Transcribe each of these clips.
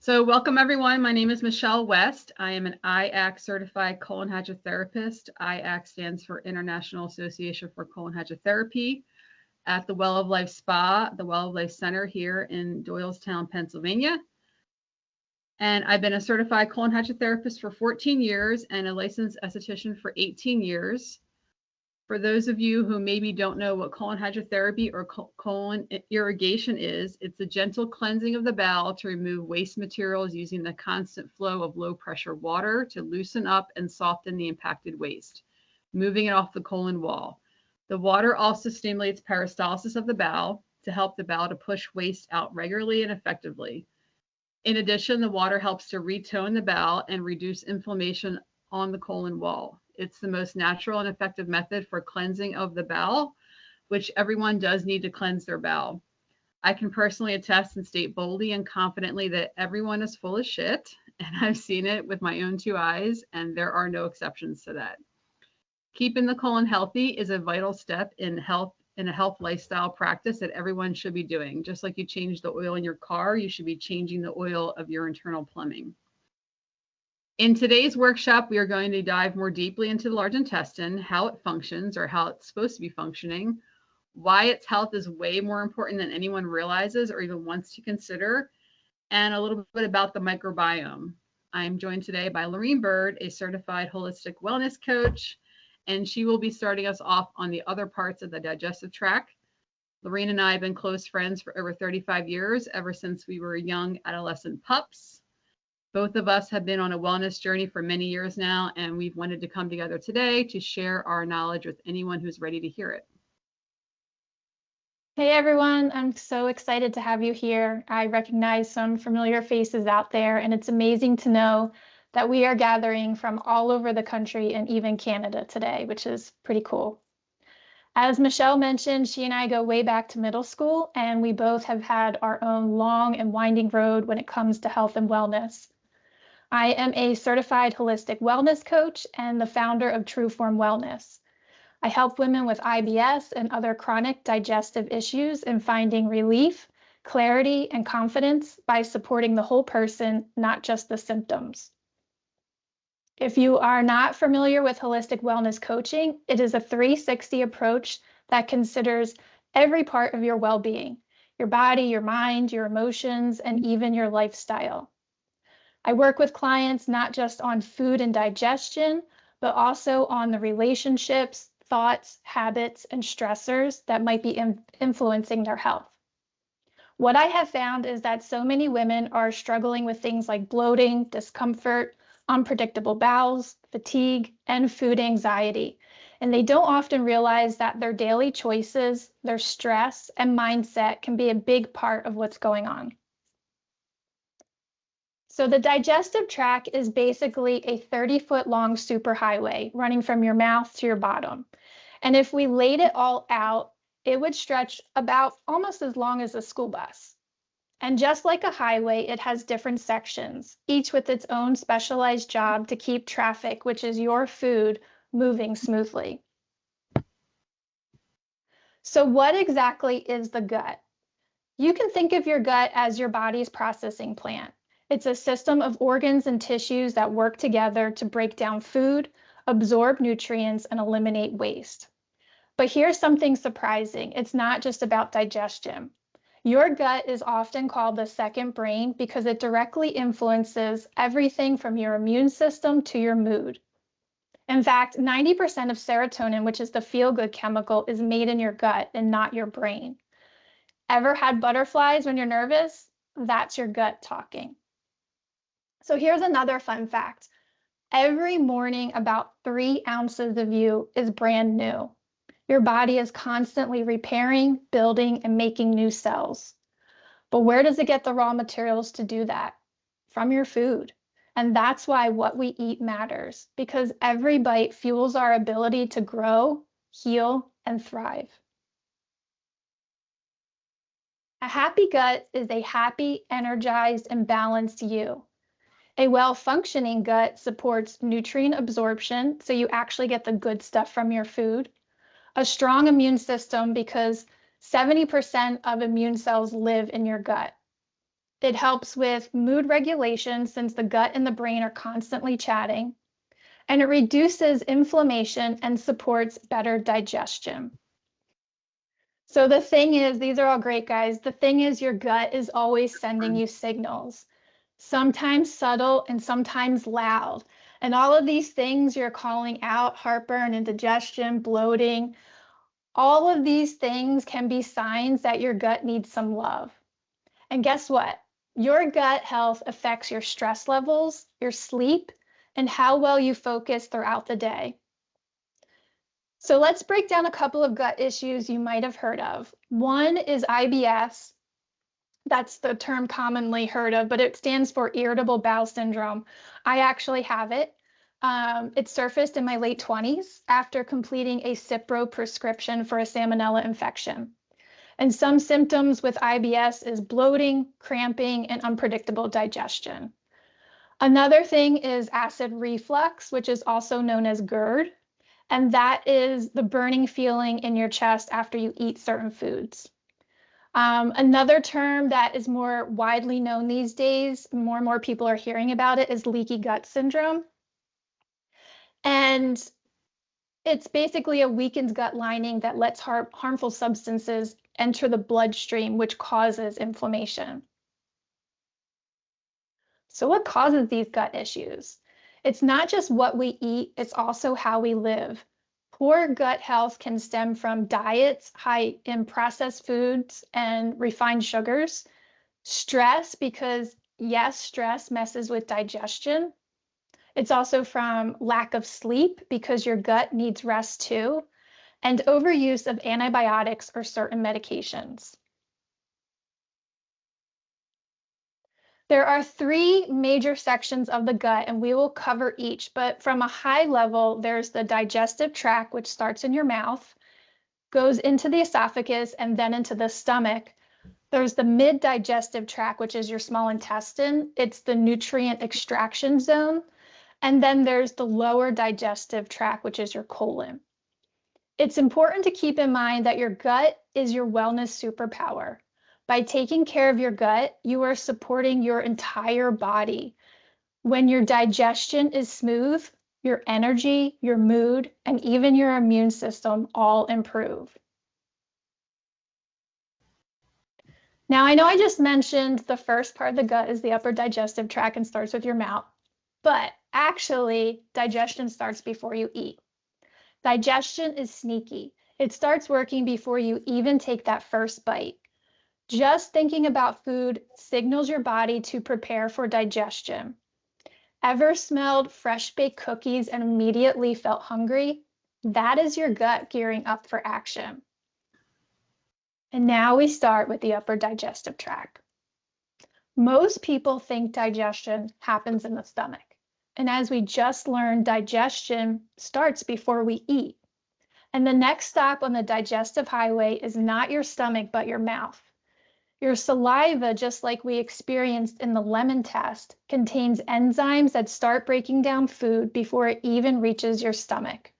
So welcome everyone. My name is Michelle West. I am an IAC certified colon hydrotherapist. IAC stands for International Association for Colon Hydrotherapy at the Well of Life Spa, the Well of Life Center here in Doylestown, Pennsylvania. And I've been a certified colon hydrotherapist for 14 years and a licensed esthetician for 18 years. For those of you who maybe don't know what colon hydrotherapy or colon irrigation is, it's a gentle cleansing of the bowel to remove waste materials using the constant flow of low pressure water to loosen up and soften the impacted waste, moving it off the colon wall. The water also stimulates peristalsis of the bowel to help the bowel to push waste out regularly and effectively. In addition, the water helps to retone the bowel and reduce inflammation on the colon wall. It's the most natural and effective method for cleansing of the bowel, which everyone does need to cleanse their bowel. I can personally attest and state boldly and confidently that everyone is full of shit, and I've seen it with my own 2 eyes, and there are no exceptions to that. Keeping the colon healthy is a vital step in a health lifestyle practice that everyone should be doing. Just like you change the oil in your car, you should be changing the oil of your internal plumbing. In today's workshop, we are going to dive more deeply into the large intestine, how it functions or how it's supposed to be functioning, why its health is way more important than anyone realizes or even wants to consider, and a little bit about the microbiome. I'm joined today by Lorene Bird, a certified holistic wellness coach, and she will be starting us off on the other parts of the digestive tract. Lorene and I have been close friends for over 35 years, ever since we were young adolescent pups. Both of us have been on a wellness journey for many years now, and we've wanted to come together today to share our knowledge with anyone who's ready to hear it. Hey everyone, I'm so excited to have you here. I recognize some familiar faces out there, and it's amazing to know that we are gathering from all over the country and even Canada today, which is pretty cool. As Michelle mentioned, she and I go way back to middle school, and we both have had our own long and winding road when it comes to health and wellness. I am a certified holistic wellness coach and the founder of True Form Wellness. I help women with IBS and other chronic digestive issues in finding relief, clarity, and confidence by supporting the whole person, not just the symptoms. If you are not familiar with holistic wellness coaching, it is a 360 approach that considers every part of your well-being, your body, your mind, your emotions, and even your lifestyle. I work with clients not just on food and digestion, but also on the relationships, thoughts, habits, and stressors that might be influencing their health. What I have found is that so many women are struggling with things like bloating, discomfort, unpredictable bowels, fatigue, and food anxiety. And they don't often realize that their daily choices, their stress, and mindset can be a big part of what's going on. So the digestive tract is basically a 30-foot long superhighway running from your mouth to your bottom. And if we laid it all out, it would stretch about almost as long as a school bus. And just like a highway, it has different sections, each with its own specialized job to keep traffic, which is your food, moving smoothly. So what exactly is the gut? You can think of your gut as your body's processing plant. It's a system of organs and tissues that work together to break down food, absorb nutrients, and eliminate waste. But here's something surprising. It's not just about digestion. Your gut is often called the second brain because it directly influences everything from your immune system to your mood. In fact, 90% of serotonin, which is the feel-good chemical, is made in your gut and not your brain. Ever had butterflies when you're nervous? That's your gut talking. So here's another fun fact. Every morning, about 3 ounces of you is brand new. Your body is constantly repairing, building, and making new cells. But where does it get the raw materials to do that? From your food. And that's why what we eat matters, because every bite fuels our ability to grow, heal, and thrive. A happy gut is a happy, energized, and balanced you. A well-functioning gut supports nutrient absorption, so you actually get the good stuff from your food. A strong immune system, because 70% of immune cells live in your gut. It helps with mood regulation since the gut and the brain are constantly chatting, and it reduces inflammation and supports better digestion. So the thing is, these are all great, guys. The thing is, your gut is always sending you signals, sometimes subtle and sometimes loud. And all of these things you're calling out, heartburn, indigestion, bloating, all of these things can be signs that your gut needs some love. And guess what? Your gut health affects your stress levels, your sleep, and how well you focus throughout the day. So let's break down a couple of gut issues you might have heard of. One is IBS. That's the term commonly heard of, but it stands for irritable bowel syndrome. I actually have it. It surfaced in my late 20s after completing a Cipro prescription for a salmonella infection. And some symptoms with IBS is bloating, cramping, and unpredictable digestion. Another thing is acid reflux, which is also known as GERD, and that is the burning feeling in your chest after you eat certain foods. Another term that is more widely known these days, more and more people are hearing about it, is leaky gut syndrome. And it's basically a weakened gut lining that lets harmful substances enter the bloodstream, which causes inflammation. So what causes these gut issues? It's not just what we eat, it's also how we live. Poor gut health can stem from diets high in processed foods and refined sugars, stress, because yes, stress messes with digestion. It's also from lack of sleep because your gut needs rest too, and overuse of antibiotics or certain medications. There are three major sections of the gut, and we will cover each, but from a high level, there's the digestive tract, which starts in your mouth, goes into the esophagus, and then into the stomach. There's the mid-digestive tract, which is your small intestine. It's the nutrient extraction zone. And then there's the lower digestive tract, which is your colon. It's important to keep in mind that your gut is your wellness superpower. By taking care of your gut, you are supporting your entire body. When your digestion is smooth, your energy, your mood, and even your immune system all improve. Now, I know I just mentioned the first part of the gut is the upper digestive tract and starts with your mouth, but actually, digestion starts before you eat. Digestion is sneaky. It starts working before you even take that first bite. Just thinking about food signals your body to prepare for digestion. Ever smelled fresh baked cookies and immediately felt hungry? That is your gut gearing up for action. And now we start with the upper digestive tract. Most people think digestion happens in the stomach. And as we just learned, digestion starts before we eat. And the next stop on the digestive highway is not your stomach, but your mouth. Your saliva, just like we experienced in the lemon test, contains enzymes that start breaking down food before it even reaches your stomach.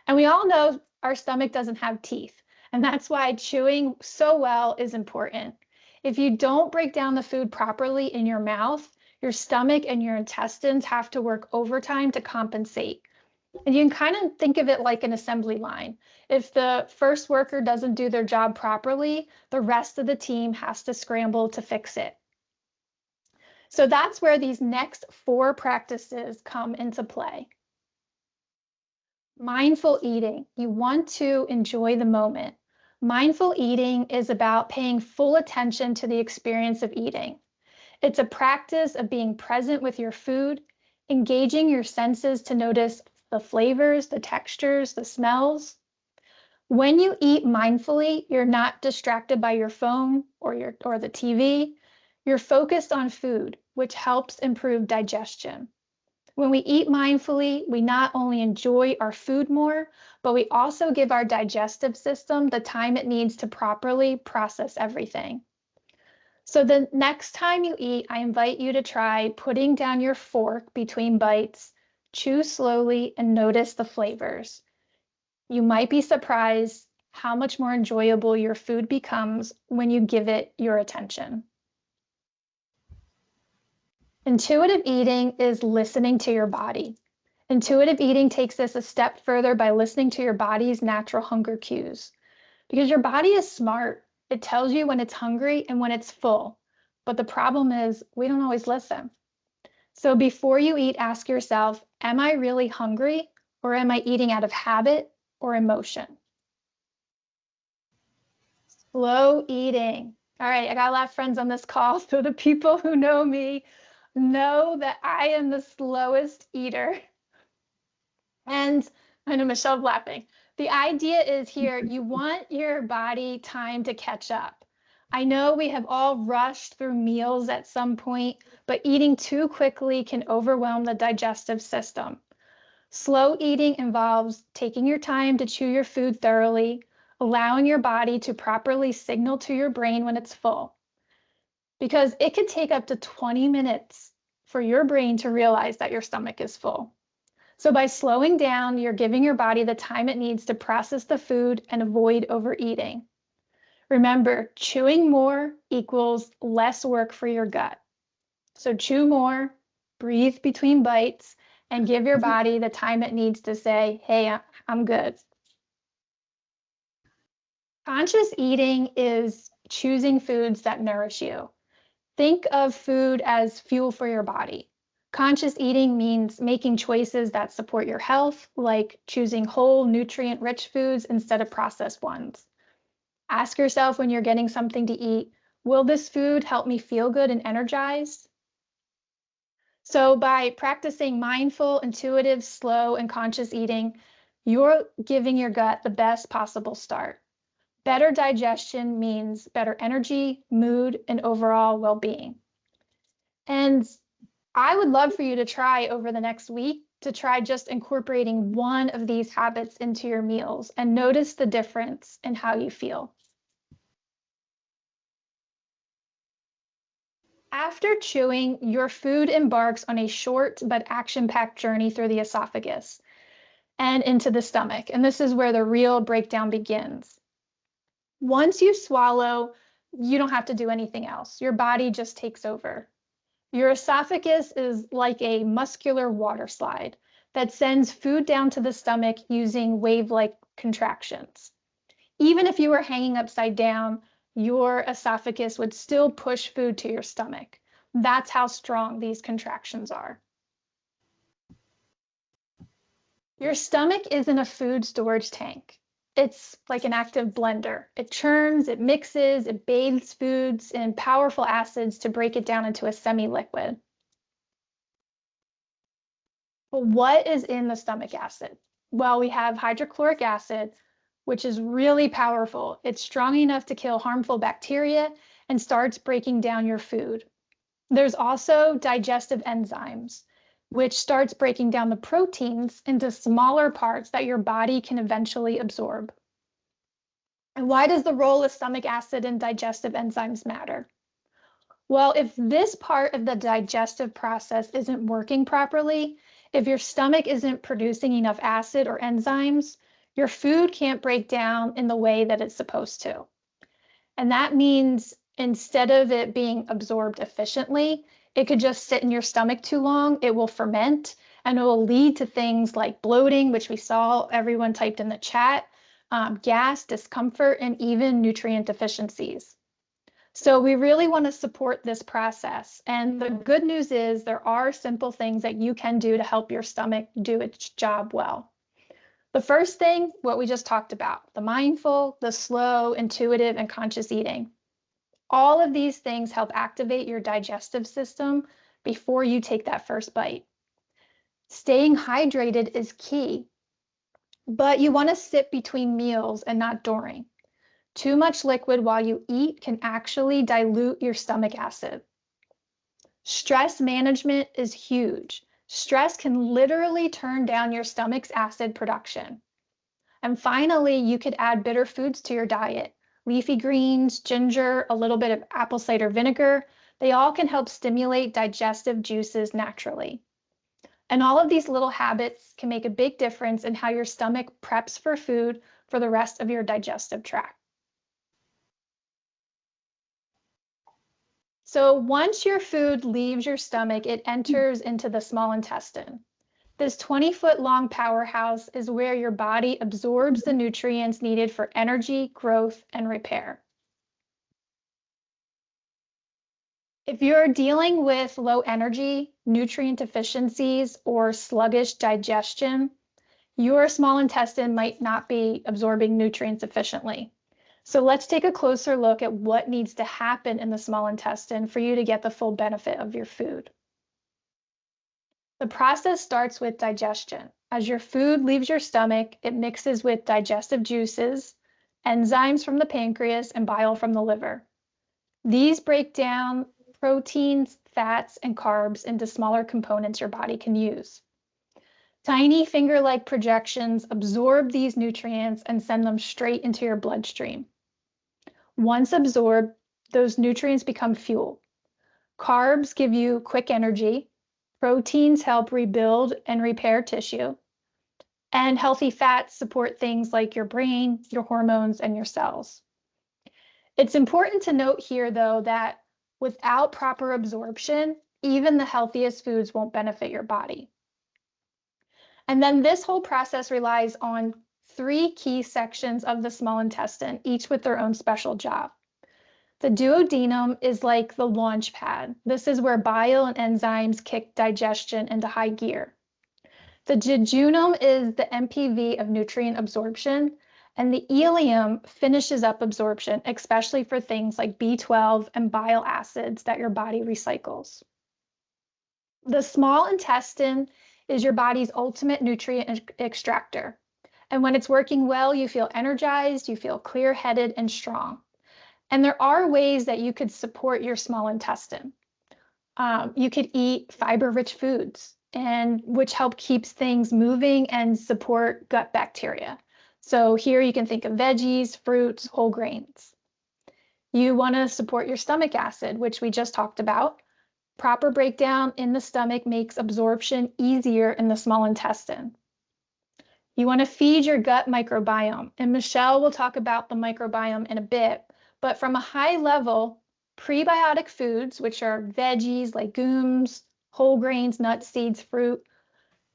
And we all know our stomach doesn't have teeth, and that's why chewing so well is important. If you don't break down the food properly in your mouth, your stomach and your intestines have to work overtime to compensate. And you can kind of think of it like an assembly line. If the first worker doesn't do their job properly, the rest of the team has to scramble to fix it. So that's where these next 4 practices come into play. Mindful eating. You want to enjoy the moment. Mindful eating is about paying full attention to the experience of eating. It's a practice of being present with your food, engaging your senses to notice the flavors, the textures, the smells. When you eat mindfully, you're not distracted by your phone or the TV. You're focused on food, which helps improve digestion. When we eat mindfully, we not only enjoy our food more, but we also give our digestive system the time it needs to properly process everything. So the next time you eat, I invite you to try putting down your fork between bites, chew slowly, and notice the flavors. You might be surprised how much more enjoyable your food becomes when you give it your attention. Intuitive eating is listening to your body. Intuitive eating takes this a step further by listening to your body's natural hunger cues. Because your body is smart. It tells you when it's hungry and when it's full. But the problem is we don't always listen. So before you eat, ask yourself, am I really hungry or am I eating out of habit or emotion? Slow eating. All right, I got a lot of friends on this call, so the people who know me know that I am the slowest eater. And I know Michelle's laughing. The idea is here, you want your body time to catch up. I know we have all rushed through meals at some point, but eating too quickly can overwhelm the digestive system. Slow eating involves taking your time to chew your food thoroughly, allowing your body to properly signal to your brain when it's full. Because it could take up to 20 minutes for your brain to realize that your stomach is full. So by slowing down, you're giving your body the time it needs to process the food and avoid overeating. Remember, chewing more equals less work for your gut. So chew more, breathe between bites, and give your body the time it needs to say, hey, I'm good. Conscious eating is choosing foods that nourish you. Think of food as fuel for your body. Conscious eating means making choices that support your health, like choosing whole, nutrient-rich foods instead of processed ones. Ask yourself when you're getting something to eat, will this food help me feel good and energized? So by practicing mindful, intuitive, slow, and conscious eating, you're giving your gut the best possible start. Better digestion means better energy, mood, and overall well-being. And I would love for you to try over the next week to try just incorporating one of these habits into your meals and notice the difference in how you feel. After chewing, your food embarks on a short but action-packed journey through the esophagus and into the stomach. And this is where the real breakdown begins. Once you swallow, you don't have to do anything else. Your body just takes over. Your esophagus is like a muscular water slide that sends food down to the stomach using wave-like contractions. Even if you were hanging upside down, your esophagus would still push food to your stomach. That's how strong these contractions are. Your stomach isn't a food storage tank. It's like an active blender. It churns, it mixes, it bathes foods in powerful acids to break it down into a semi-liquid. But what is in the stomach acid? Well, we have hydrochloric acid, which is really powerful. It's strong enough to kill harmful bacteria and starts breaking down your food. There's also digestive enzymes, which starts breaking down the proteins into smaller parts that your body can eventually absorb. And why does the role of stomach acid and digestive enzymes matter? Well, if this part of the digestive process isn't working properly, if your stomach isn't producing enough acid or enzymes, your food can't break down in the way that it's supposed to. And that means instead of it being absorbed efficiently, it could just sit in your stomach too long, it will ferment, and it will lead to things like bloating, which we saw everyone typed in the chat, gas, discomfort, and even nutrient deficiencies. So we really want to support this process. And the good news is there are simple things that you can do to help your stomach do its job well. The first thing, what we just talked about, the mindful, the slow, intuitive, and conscious eating. All of these things help activate your digestive system before you take that first bite. Staying hydrated is key, but you want to sip between meals and not during. Too much liquid while you eat can actually dilute your stomach acid. Stress management is huge. Stress can literally turn down your stomach's acid production. And finally, you could add bitter foods to your diet. Leafy greens, ginger, a little bit of apple cider vinegar, they all can help stimulate digestive juices naturally. And all of these little habits can make a big difference in how your stomach preps for food for the rest of your digestive tract. So once your food leaves your stomach, it enters into the small intestine. This 20-foot long powerhouse is where your body absorbs the nutrients needed for energy, growth, and repair. If you're dealing with low energy, nutrient deficiencies, or sluggish digestion, your small intestine might not be absorbing nutrients efficiently. So let's take a closer look at what needs to happen in the small intestine for you to get the full benefit of your food. The process starts with digestion. As your food leaves your stomach, it mixes with digestive juices, enzymes from the pancreas, and bile from the liver. These break down proteins, fats, and carbs into smaller components your body can use. Tiny finger-like projections absorb these nutrients and send them straight into your bloodstream. Once absorbed, those nutrients become fuel. Carbs give you quick energy, proteins help rebuild and repair tissue, and healthy fats support things like your brain, your hormones, and your cells. It's important to note here, though, that without proper absorption, even the healthiest foods won't benefit your body. And then this whole process relies on 3 key sections of the small intestine, each with their own special job. The duodenum is like the launch pad. This is where bile and enzymes kick digestion into high gear. The jejunum is the MPV of nutrient absorption, and the ileum finishes up absorption, especially for things like B12 and bile acids that your body recycles. The small intestine is your body's ultimate nutrient extractor. And when it's working well, you feel energized, you feel clear-headed and strong. And there are ways that you could support your small intestine. You could eat fiber-rich foods, and which help keeps things moving and support gut bacteria. So here you can think of veggies, fruits, whole grains. You want to support your stomach acid, which we just talked about. Proper breakdown in the stomach makes absorption easier in the small intestine. You want to feed your gut microbiome, and Michelle will talk about the microbiome in a bit, but from a high level, prebiotic foods, which are veggies, legumes, whole grains, nuts, seeds, fruit,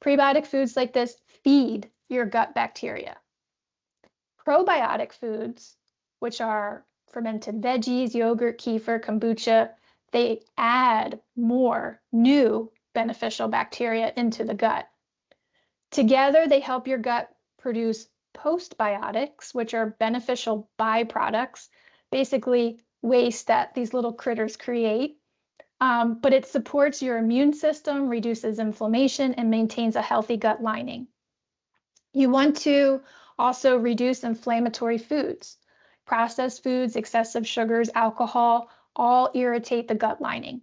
prebiotic foods like this feed your gut bacteria. Probiotic foods, which are fermented veggies, yogurt, kefir, kombucha, they add more new beneficial bacteria into the gut. Together, they help your gut produce postbiotics, which are beneficial byproducts, basically waste that these little critters create. But it supports your immune system, reduces inflammation, and maintains a healthy gut lining. You want to also reduce inflammatory foods. Processed foods, excessive sugars, alcohol, all irritate the gut lining.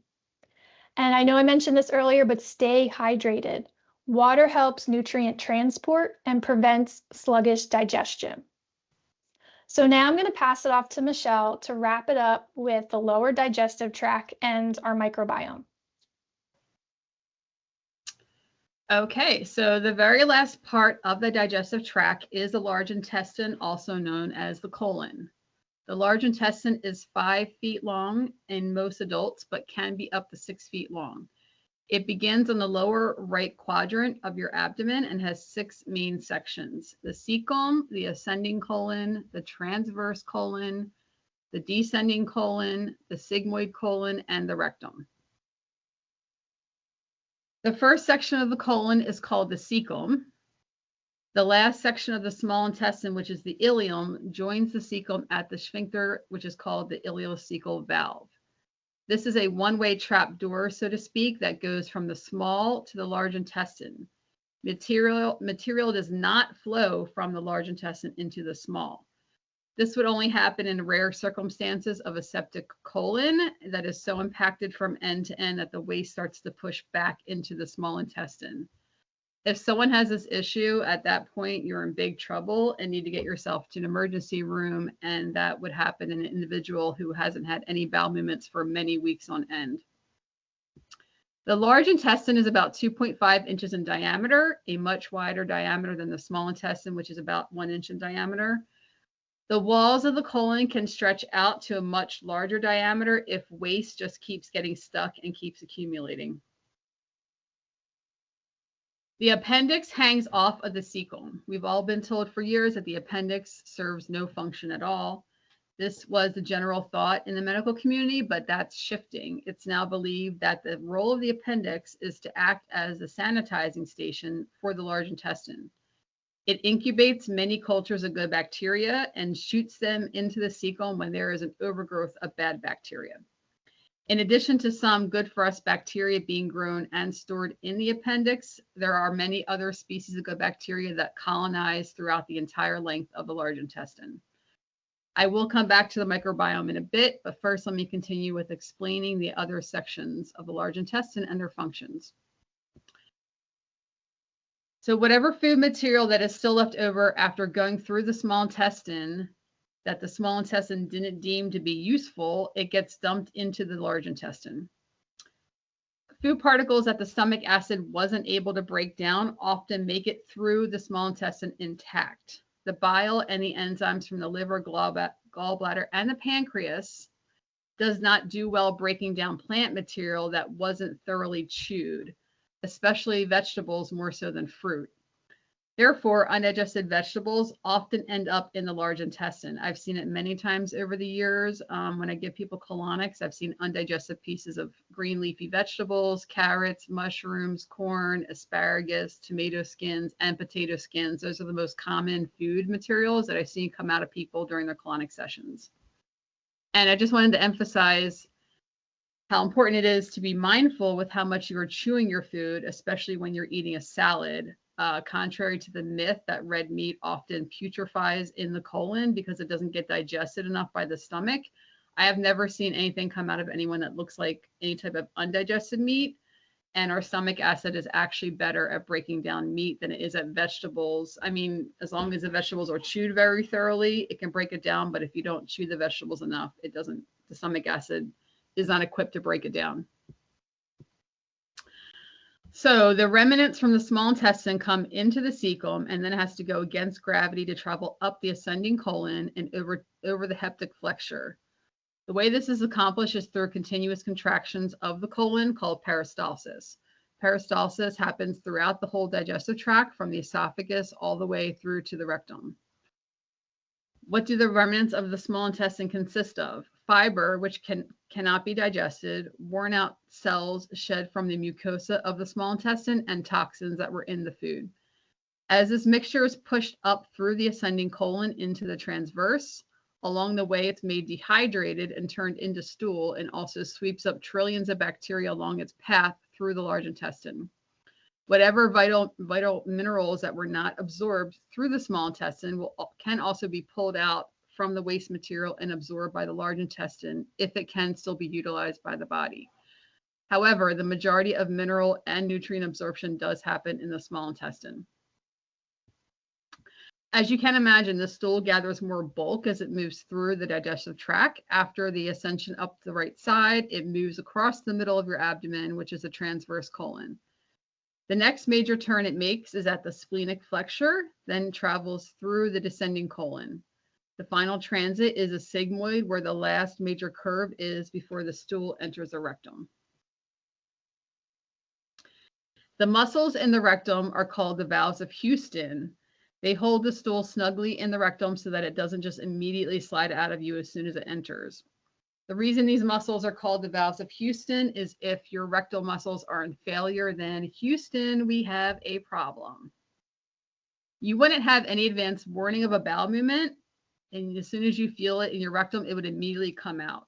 And I know I mentioned this earlier, but stay hydrated. Water helps nutrient transport and prevents sluggish digestion. So now I'm going to pass it off to Michelle to wrap it up with the lower digestive tract and our microbiome. Okay, so the very last part of the digestive tract is the large intestine, also known as the colon. The large intestine is 5 feet long in most adults, but can be up to 6 feet long. It begins in the lower right quadrant of your abdomen and has 6 main sections: the cecum, the ascending colon, the transverse colon, the descending colon, the sigmoid colon, and the rectum. The first section of the colon is called the cecum. The last section of the small intestine, which is the ileum, joins the cecum at the sphincter, which is called the ileocecal valve. This is a one-way trap door, so to speak, that goes from the small to the large intestine. Material does not flow from the large intestine into the small. This would only happen in rare circumstances of a septic colon that is so impacted from end to end that the waste starts to push back into the small intestine. If someone has this issue, at that point, you're in big trouble and need to get yourself to an emergency room, and that would happen in an individual who hasn't had any bowel movements for many weeks on end. The large intestine is about 2.5 inches in diameter, a much wider diameter than the small intestine, which is about 1 inch in diameter. The walls of the colon can stretch out to a much larger diameter if waste just keeps getting stuck and keeps accumulating. The appendix hangs off of the cecum. We've all been told for years that the appendix serves no function at all. This was the general thought in the medical community, but that's shifting. It's now believed that the role of the appendix is to act as a sanitizing station for the large intestine. It incubates many cultures of good bacteria and shoots them into the cecum when there is an overgrowth of bad bacteria. In addition to some good for us bacteria being grown and stored in the appendix, there are many other species of good bacteria that colonize throughout the entire length of the large intestine. I will come back to the microbiome in a bit, but first let me continue with explaining the other sections of the large intestine and their functions. So whatever food material that is still left over after going through the small intestine that the small intestine didn't deem to be useful, it gets dumped into the large intestine. Food particles that the stomach acid wasn't able to break down often make it through the small intestine intact. The bile and the enzymes from the liver, gallbladder, and the pancreas does not do well breaking down plant material that wasn't thoroughly chewed, especially vegetables more so than fruit. Therefore, undigested vegetables often end up in the large intestine. I've seen it many times over the years. When I give people colonics, I've seen undigested pieces of green leafy vegetables, carrots, mushrooms, corn, asparagus, tomato skins, and potato skins. Those are the most common food materials that I've seen come out of people during their colonic sessions. And I just wanted to emphasize how important it is to be mindful with how much you're chewing your food, especially when you're eating a salad. Contrary to the myth that red meat often putrefies in the colon because it doesn't get digested enough by the stomach, I have never seen anything come out of anyone that looks like any type of undigested meat. And our stomach acid is actually better at breaking down meat than it is at vegetables. I mean, as long as the vegetables are chewed very thoroughly, it can break it down. But if you don't chew the vegetables enough, it doesn't, the stomach acid is not equipped to break it down. So the remnants from the small intestine come into the cecum and then it has to go against gravity to travel up the ascending colon and over the hepatic flexure. The way this is accomplished is through continuous contractions of the colon called peristalsis. Peristalsis happens throughout the whole digestive tract from the esophagus all the way through to the rectum. What do the remnants of the small intestine consist of? Fiber, which cannot be digested, worn out cells shed from the mucosa of the small intestine, and toxins that were in the food. As this mixture is pushed up through the ascending colon into the transverse, along the way it's made dehydrated and turned into stool and also sweeps up trillions of bacteria along its path through the large intestine. Whatever vital minerals that were not absorbed through the small intestine can also be pulled out from the waste material and absorbed by the large intestine if it can still be utilized by the body. However, the majority of mineral and nutrient absorption does happen in the small intestine. As you can imagine, the stool gathers more bulk as it moves through the digestive tract. After the ascension up the right side, it moves across the middle of your abdomen, which is a transverse colon. The next major turn it makes is at the splenic flexure, then travels through the descending colon. The final transit is a sigmoid where the last major curve is before the stool enters the rectum. The muscles in the rectum are called the valves of Houston. They hold the stool snugly in the rectum so that it doesn't just immediately slide out of you as soon as it enters. The reason these muscles are called the valves of Houston is if your rectal muscles are in failure, then Houston, we have a problem. You wouldn't have any advanced warning of a bowel movement, and as soon as you feel it in your rectum, it would immediately come out.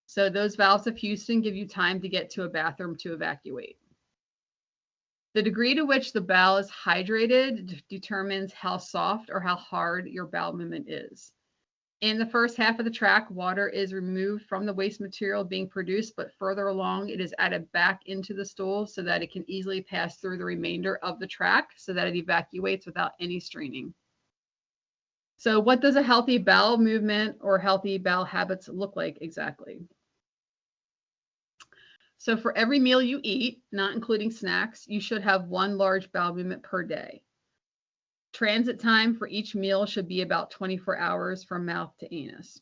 So those valves of Houston give you time to get to a bathroom to evacuate. The degree to which the bowel is hydrated determines how soft or how hard your bowel movement is. In the first half of the tract, water is removed from the waste material being produced, but further along, it is added back into the stool so that it can easily pass through the remainder of the tract so that it evacuates without any straining. So what does a healthy bowel movement or healthy bowel habits look like exactly? So for every meal you eat, not including snacks, you should have one large bowel movement per day. Transit time for each meal should be about 24 hours from mouth to anus.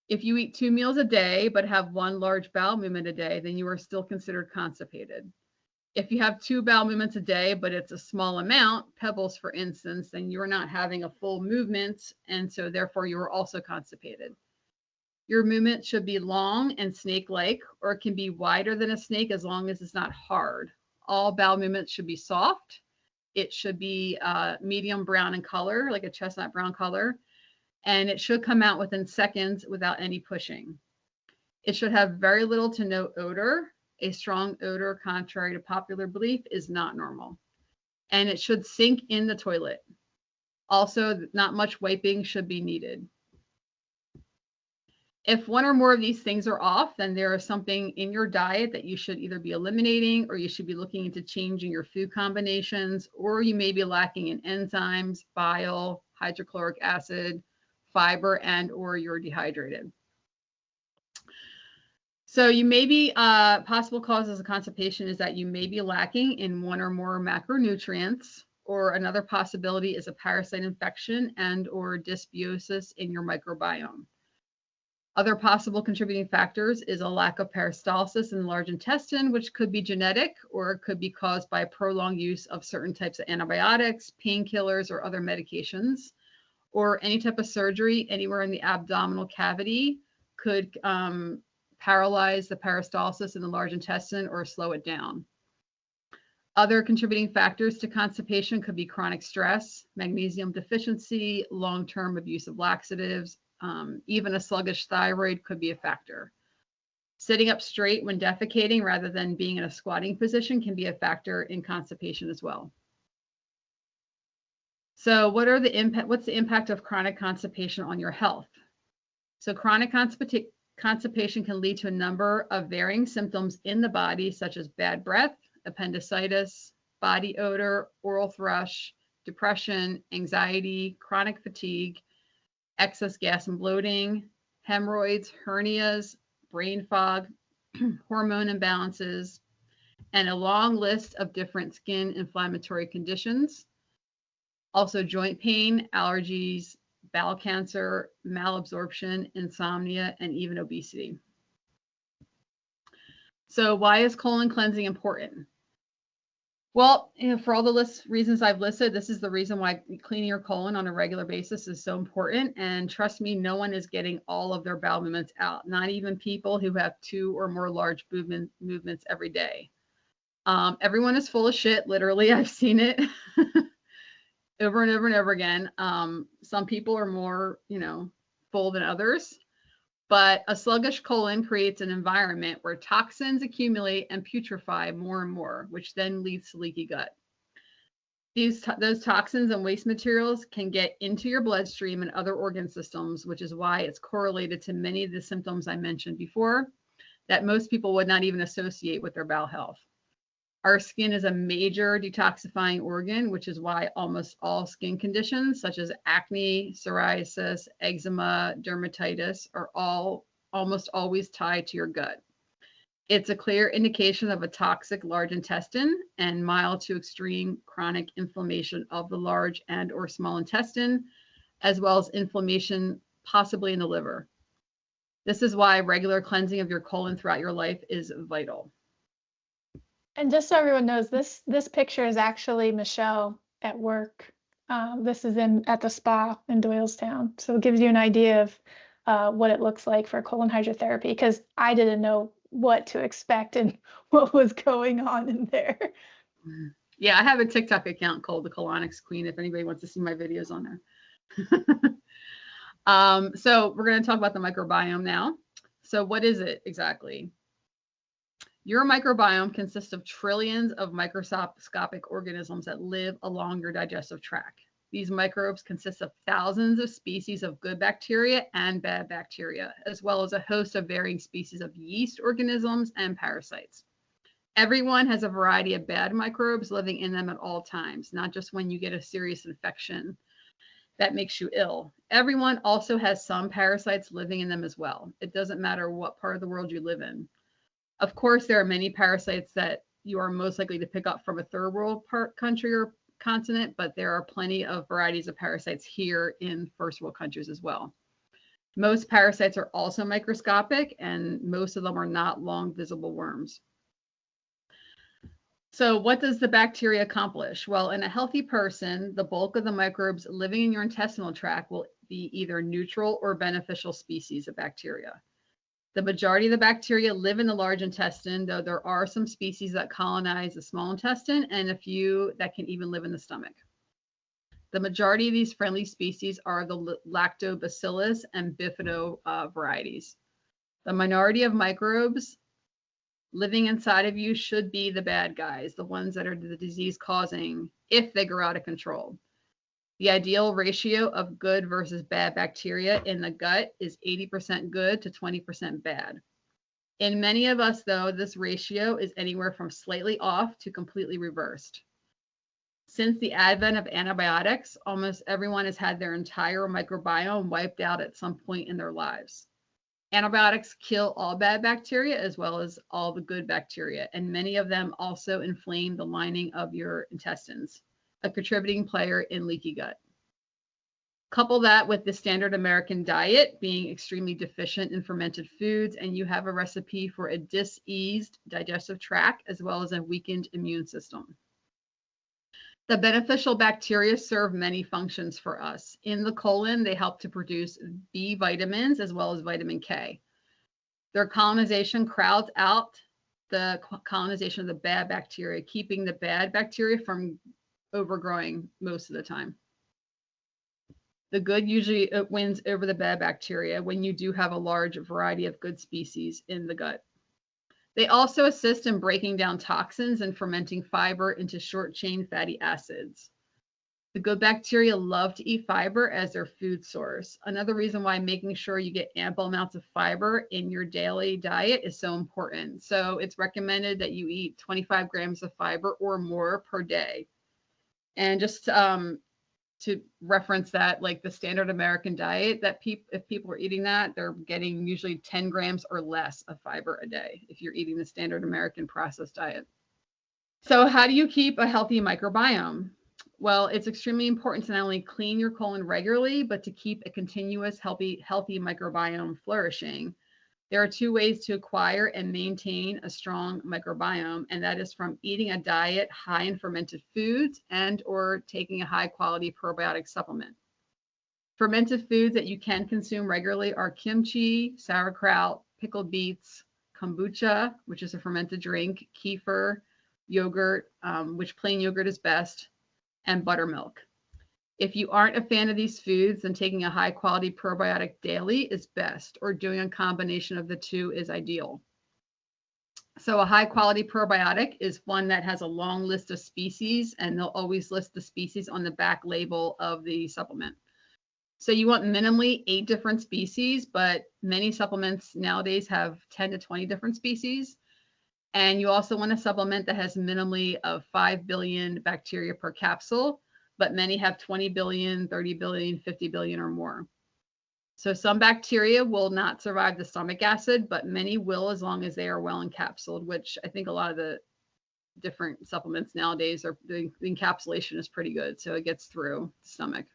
If you eat 2 meals a day but have 1 large bowel movement a day, then you are still considered constipated. If you have 2 bowel movements a day, but it's a small amount, pebbles for instance, then you're not having a full movement, and so therefore you are also constipated. Your movement should be long and snake-like, or it can be wider than a snake as long as it's not hard. All bowel movements should be soft. It should be medium brown in color, like a chestnut brown color, and it should come out within seconds without any pushing. It should have very little to no odor. A strong odor, contrary to popular belief, is not normal. And it should sink in the toilet. Also, not much wiping should be needed. If one or more of these things are off, then there is something in your diet that you should either be eliminating, or you should be looking into changing your food combinations, or you may be lacking in enzymes, bile, hydrochloric acid, fiber, and or you're dehydrated. So you may be, possible causes of constipation is that you may be lacking in one or more macronutrients, or another possibility is a parasite infection and or dysbiosis in your microbiome. Other possible contributing factors is a lack of peristalsis in the large intestine, which could be genetic, or it could be caused by prolonged use of certain types of antibiotics, painkillers, or other medications, or any type of surgery anywhere in the abdominal cavity could paralyze the peristalsis in the large intestine or slow it down. Other contributing factors to constipation could be chronic stress, magnesium deficiency, long-term abuse of laxatives, even a sluggish thyroid could be a factor. Sitting up straight when defecating rather than being in a squatting position can be a factor in constipation as well. So what's the impact of chronic constipation on your health? So chronic constipation can lead to a number of varying symptoms in the body, such as bad breath, appendicitis, body odor, oral thrush, depression, anxiety, chronic fatigue, excess gas and bloating, hemorrhoids, hernias, brain fog, hormone imbalances, and a long list of different skin inflammatory conditions. Also joint pain, allergies, bowel cancer, malabsorption, insomnia, and even obesity. So why is colon cleansing important? Well, for all the reasons I've listed, this is the reason why cleaning your colon on a regular basis is so important. And trust me, no one is getting all of their bowel movements out, not even people who have 2 or more large movements every day. Everyone is full of shit, literally. I've seen it over and over and over again. Some people are more, full than others. But a sluggish colon creates an environment where toxins accumulate and putrefy more and more, which then leads to leaky gut. Those toxins and waste materials can get into your bloodstream and other organ systems, which is why it's correlated to many of the symptoms I mentioned before that most people would not even associate with their bowel health. Our skin is a major detoxifying organ, which is why almost all skin conditions such as acne, psoriasis, eczema, dermatitis are almost always tied to your gut. It's a clear indication of a toxic large intestine and mild to extreme chronic inflammation of the large and or small intestine, as well as inflammation possibly in the liver. This is why regular cleansing of your colon throughout your life is vital. And just so everyone knows, this picture is actually Michelle at work. This is at the spa in Doylestown. So it gives you an idea of what it looks like for colon hydrotherapy, because I didn't know what to expect and what was going on in there. Yeah, I have a TikTok account called the Colonics Queen if anybody wants to see my videos on there. So we're going to talk about the microbiome now. So what is it exactly? Your microbiome consists of trillions of microscopic organisms that live along your digestive tract. These microbes consist of thousands of species of good bacteria and bad bacteria, as well as a host of varying species of yeast organisms and parasites. Everyone has a variety of bad microbes living in them at all times, not just when you get a serious infection that makes you ill. Everyone also has some parasites living in them as well. It doesn't matter what part of the world you live in. Of course, there are many parasites that you are most likely to pick up from a third world country or continent, but there are plenty of varieties of parasites here in first world countries as well. Most parasites are also microscopic, and most of them are not long visible worms. So what does the bacteria accomplish? Well, in a healthy person, the bulk of the microbes living in your intestinal tract will be either neutral or beneficial species of bacteria. The majority of the bacteria live in the large intestine, though there are some species that colonize the small intestine and a few that can even live in the stomach. The majority of these friendly species are the lactobacillus and bifido varieties. The minority of microbes living inside of you should be the bad guys, the ones that are the disease causing if they grow out of control. The ideal ratio of good versus bad bacteria in the gut is 80% good to 20% bad. In many of us, though, this ratio is anywhere from slightly off to completely reversed. Since the advent of antibiotics, almost everyone has had their entire microbiome wiped out at some point in their lives. Antibiotics kill all bad bacteria as well as all the good bacteria, and many of them also inflame the lining of your intestines, a contributing player in leaky gut. Couple that with the standard American diet being extremely deficient in fermented foods, and you have a recipe for a diseased digestive tract as well as a weakened immune system. The beneficial bacteria serve many functions for us. In the colon, they help to produce B vitamins as well as vitamin K. Their colonization crowds out the colonization of the bad bacteria, keeping the bad bacteria from overgrowing most of the time. The good usually wins over the bad bacteria when you do have a large variety of good species in the gut. They also assist in breaking down toxins and fermenting fiber into short-chain fatty acids. The good bacteria love to eat fiber as their food source. Another reason why making sure you get ample amounts of fiber in your daily diet is so important. So it's recommended that you eat 25 grams of fiber or more per day. And just to reference that, like the standard American diet, that if people are eating that, they're getting usually 10 grams or less of fiber a day if you're eating the standard American processed diet. So how do you keep a healthy microbiome? Well, it's extremely important to not only clean your colon regularly, but to keep a continuous healthy microbiome flourishing. There are two ways to acquire and maintain a strong microbiome, and that is from eating a diet high in fermented foods and or taking a high quality probiotic supplement. Fermented foods that you can consume regularly are kimchi, sauerkraut, pickled beets, kombucha, which is a fermented drink, kefir, yogurt, which plain yogurt is best, and buttermilk. If you aren't a fan of these foods, then taking a high quality probiotic daily is best, or doing a combination of the two is ideal. So a high quality probiotic is one that has a long list of species, and they'll always list the species on the back label of the supplement. So you want minimally 8 different species, but many supplements nowadays have 10 to 20 different species. And you also want a supplement that has minimally of 5 billion bacteria per capsule, but many have 20 billion, 30 billion, 50 billion or more. So some bacteria will not survive the stomach acid, but many will as long as they are well encapsulated, which I think a lot of the different supplements nowadays are, the encapsulation is pretty good. So it gets through the stomach.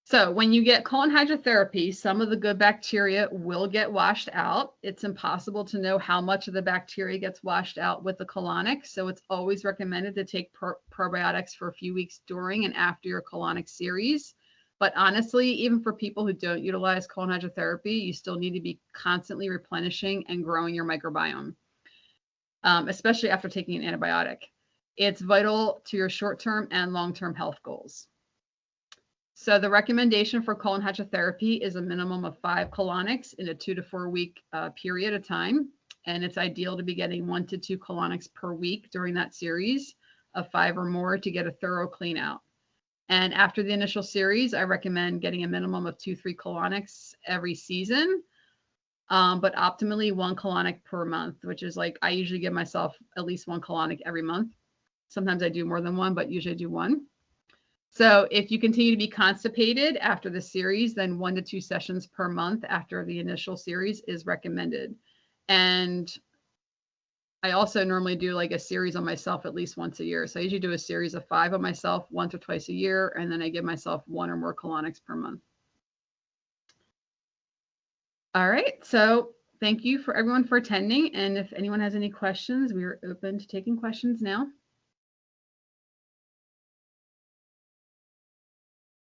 So when you get colon hydrotherapy, some of the good bacteria will get washed out. It's impossible to know how much of the bacteria gets washed out with the colonic. So it's always recommended to take probiotics for a few weeks during and after your colonic series. But honestly, even for people who don't utilize colon hydrotherapy, you still need to be constantly replenishing and growing your microbiome, especially after taking an antibiotic. It's vital to your short-term and long-term health goals. So the recommendation for colon hydrotherapy is a minimum of 5 colonics in a 2 to 4 week period of time. And it's ideal to be getting 1 to 2 colonics per week during that series of 5 or more to get a thorough clean out. And after the initial series, I recommend getting a minimum of 2-3 colonics every season, but optimally 1 colonic per month, which is like, I usually give myself at least 1 colonic every month. Sometimes I do more than 1, but usually I do 1. So if you continue to be constipated after the series, then 1 to 2 sessions per month after the initial series is recommended. And I also normally do like a series on myself at least once a year. So I usually do a series of 5 on myself once or twice a year, and then I give myself 1 or more colonics per month. All right, so thank you for everyone for attending. And if anyone has any questions, we are open to taking questions now.